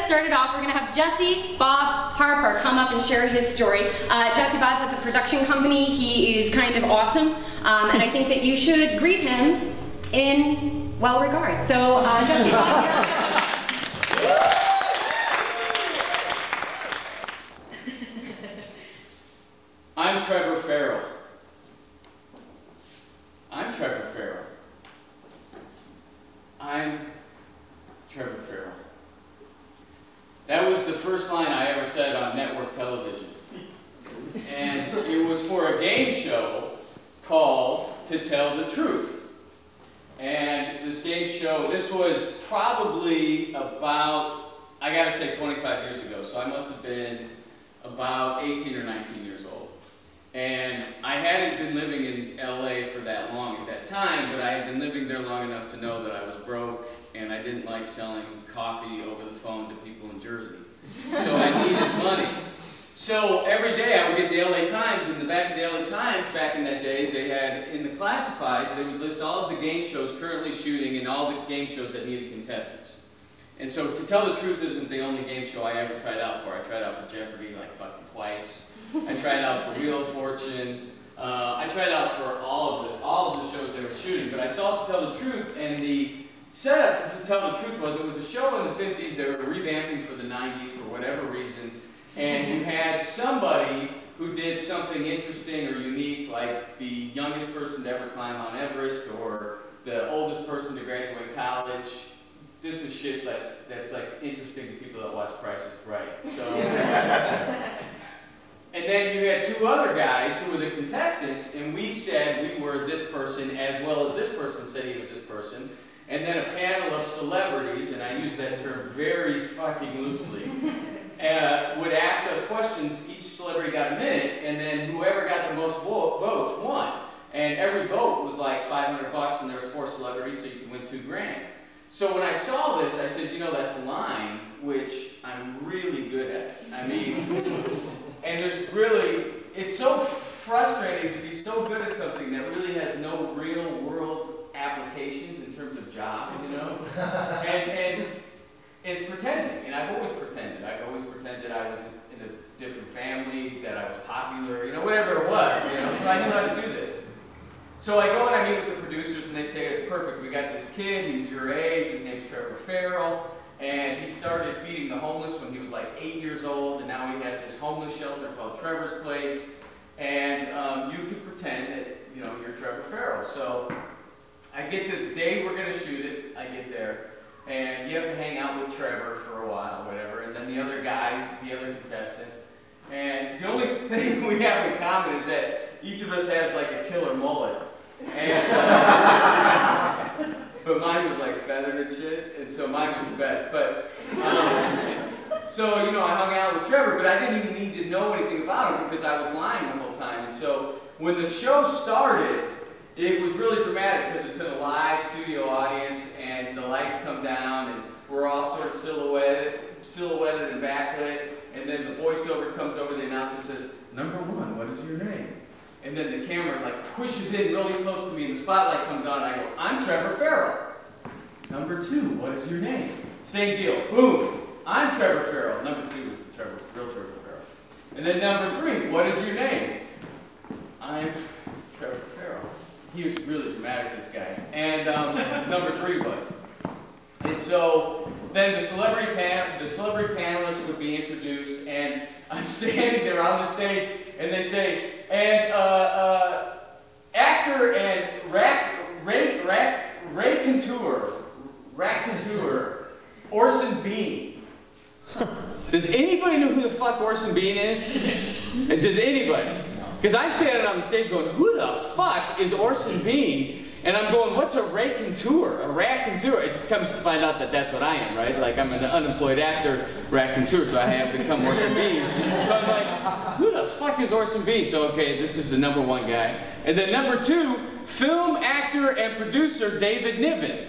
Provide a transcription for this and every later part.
start it off, we're going to have Jesse Bob Harper come up and share his story. Jesse Bob has a production company. He is kind of awesome, and I think that you should greet him in well regard. So, Jesse Bob, you're up. I'm Trevor Farrell. I'm Trevor Farrell. I'm Trevor Farrell. That was the first line I ever said on network television. And it was for a game show called To Tell the Truth. And this game show, this was probably about, I gotta say 25 years ago, so I must have been about 18 or 19 years old. And I hadn't been living in LA for that long at that time, but I had been living there long enough to know that I was broke and I didn't like selling coffee over the phone to people in Jersey. So I needed money. So every day I would get the LA Times, and in the back of the LA Times back in that day, they had, in the classifieds, they would list all of the game shows currently shooting and all the game shows that needed contestants. And so To Tell the Truth isn't the only game show I ever tried out for. I tried out for Jeopardy like fucking twice. I tried out for Wheel of Fortune. I tried out for all of the shows they were shooting. But I saw To Tell the Truth, and the setup for To Tell the Truth was it was a show in the 50s they were revamping for the 90s for whatever reason. And you had somebody who did something interesting or unique, like the youngest person to ever climb Mount Everest or the oldest person to graduate college. This is shit that's like interesting to people that watch Price is Right. So. And then you had two other guys who were the contestants, and we said we were this person as well as this person said he was this person. And then a panel of celebrities, and I use that term very fucking loosely, would ask us questions. Each celebrity got a minute, and then whoever got the most votes won. And every vote was like $500, and there was 4 celebrities, so you could win $2 grand. So when I saw this, I said, you know, that's a line which I'm really good at. I mean, and there's really, it's so frustrating to be so good at something that really has no real world applications in terms of job, you know? And it's pretending, and I've always pretended. I've always pretended I was in a different family, that I was popular, you know, whatever it was, you know? So I knew how to do this. So I go and I meet with the producers, and they say, it's perfect. We got this kid, he's your age, his name's Trevor Farrell. And he started feeding the homeless when he was like 8 years old, and now he has this homeless shelter called Trevor's Place. And you can pretend that, you know, you're Trevor Farrell. So I get the day we're going to shoot it, I get there, and you have to hang out with Trevor for a while, whatever, and then the other guy, the other contestant. And the only thing we have in common is that each of us has like a killer mullet. And, but mine was like feathered and shit, and so mine was the best. But, so, you know, I hung out with Trevor, but I didn't even need to know anything about him because I was lying the whole time. And so when the show started, it was really dramatic because it's in a live studio audience, and the lights come down, and we're all sort of silhouetted and backlit, and then the voiceover comes over, the announcer and says, "Number 1, what is your name?" And then the camera like pushes in really close to me, and the spotlight comes on, and I go, "I'm Trevor Farrell." "Number 2, what is your name?" Same deal. Boom. "I'm Trevor Farrell." Number 2 was the real Trevor Farrell. And then number 3, what is your name? "I'm Trevor Farrell." He was really dramatic, this guy. And number 3 was. And so then the celebrity panelists would be introduced, and I'm standing there on the stage, and they say, and actor and raconteur, Orson Bean. Does anybody know who the fuck Orson Bean is? Does anybody? Because I'm standing on the stage going, who the fuck is Orson Bean? And I'm going, what's a raconteur? A raconteur? It comes to find out that that's what I am, right? Like I'm an unemployed actor, raconteur, so I have become Orson Bean. So I'm like, who the fuck is Orson Bean? So okay, this is the number 1 guy. And then number 2, film actor and producer David Niven.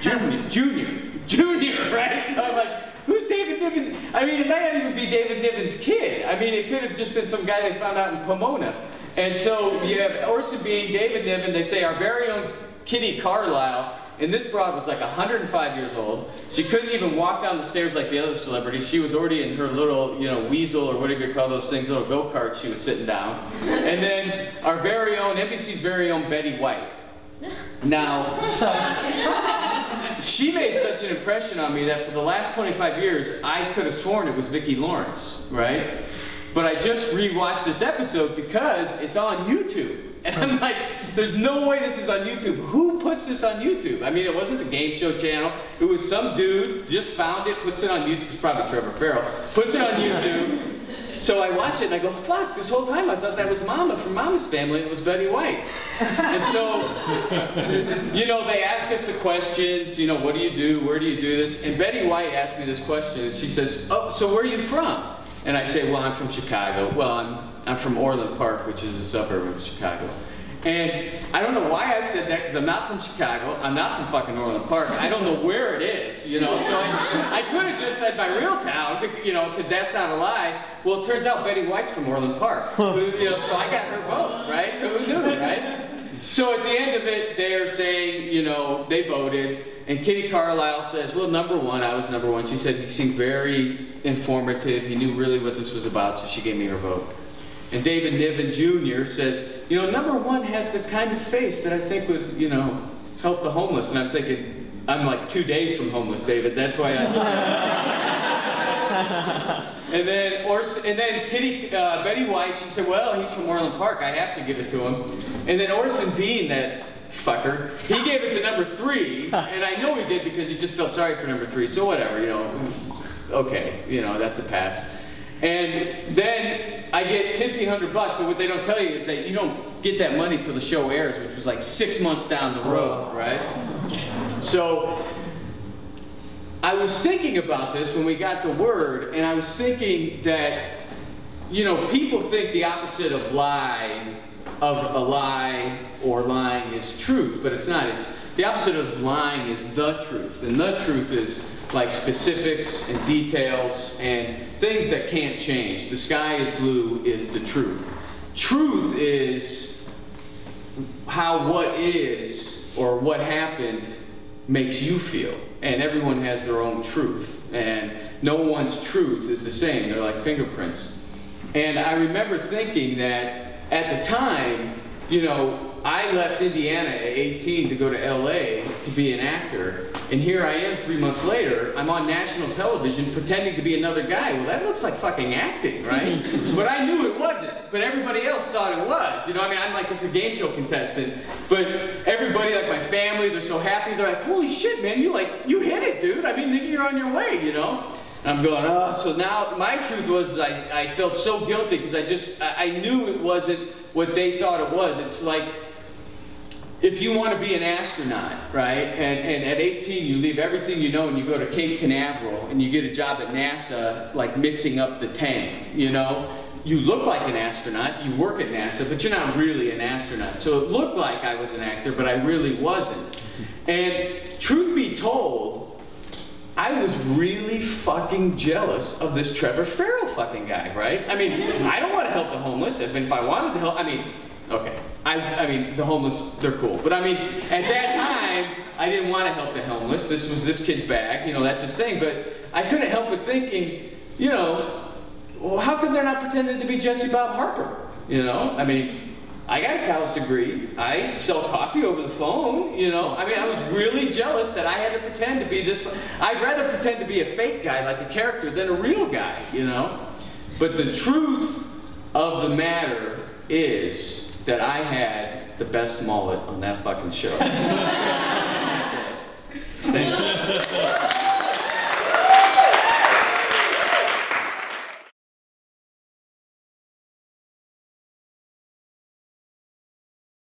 Junior, right? So I'm like, who's David Niven? I mean, it might not even be David Niven's kid. I mean, it could have just been some guy they found out in Pomona. And so you have Orson Bean, David Niven, they say our very own Kitty Carlisle, and this broad was like 105 years old. She couldn't even walk down the stairs like the other celebrities. She was already in her little, you know, weasel, or whatever you call those things, little go-kart, she was sitting down. And then our very own, NBC's very own Betty White. Now, she made such an impression on me that for the last 25 years, I could have sworn it was Vicki Lawrence, right? But I just rewatched this episode because it's on YouTube. And I'm like, there's no way this is on YouTube. Who puts this on YouTube? I mean, it wasn't the game show channel. It was some dude, just found it, puts it on YouTube. It's probably Trevor Farrell. Puts it on YouTube. So I watched it and I go, fuck, this whole time I thought that was Mama from Mama's Family and it was Betty White. And so, you know, they ask us the questions, you know, what do you do? Where do you do this? And Betty White asked me this question and she says, oh, so where are you from? And I say, well, I'm from Chicago. Well, I'm from Orland Park, which is a suburb of Chicago. And I don't know why I said that, because I'm not from Chicago. I'm not from fucking Orland Park. I don't know where it is, you know. So I could have just said my real town, you know, because that's not a lie. Well, it turns out Betty White's from Orland Park. You know, so I got her vote, right? So who knew, right? So at the end of it, they're saying, you know, they voted. And Kitty Carlisle says, well, number one, I was number one. She said he seemed very informative. He knew really what this was about, so she gave me her vote. And David Niven Jr. says, you know, number one has the kind of face that I think would, you know, help the homeless. And I'm thinking, I'm like 2 days from homeless, David. That's why I... And then Betty White, she said, well, he's from Orland Park. I have to give it to him. And then Orson Bean, that fucker, he gave it to number 3. And I know he did because he just felt sorry for number 3. So whatever, you know. Okay, you know, that's a pass. And then I get $1,500 bucks, but what they don't tell you is that you don't get that money till the show airs, which was like 6 months down the road, right? So I was thinking about this when we got the word, and I was thinking that, you know, people think the opposite of a lie or lying is truth, but it's not. It's the opposite of lying is the truth, and the truth is like specifics and details and things that can't change. The sky is blue is the truth. Truth is how what is or what happened makes you feel. And everyone has their own truth. And no one's truth is the same. They're like fingerprints. And I remember thinking that at the time, you know, I left Indiana at 18 to go to LA to be an actor. And here I am 3 months later, I'm on national television pretending to be another guy. Well, that looks like fucking acting, right? But I knew it wasn't. But everybody else thought it was. You know, I mean, I'm like, it's a game show contestant. But everybody, like my family, they're so happy. They're like, holy shit, man, you hit it, dude. I mean, you're on your way, you know? And I'm going, oh, so now my truth was I felt so guilty because I knew it wasn't what they thought it was. It's like, if you want to be an astronaut, right, and at 18 you leave everything you know and you go to Cape Canaveral and you get a job at NASA, like mixing up the tank, you know? You look like an astronaut, you work at NASA, but you're not really an astronaut. So it looked like I was an actor, but I really wasn't. And truth be told, I was really fucking jealous of this Trevor Farrell fucking guy, right? I mean, I don't want to help the homeless. If I wanted to help, I mean, okay. I mean, the homeless, they're cool. But I mean, at that time, I didn't want to help the homeless. This was this kid's bag, you know, that's his thing. But I couldn't help but thinking, you know, well, how come they're not pretending to be Jesse Bob Harper? You know, I mean, I got a college degree. I sell coffee over the phone, you know. I mean, I was really jealous that I had to pretend to be this. I'd rather pretend to be a fake guy, like a character, than a real guy, you know. But the truth of the matter is that I had the best mullet on that fucking show. Thank you.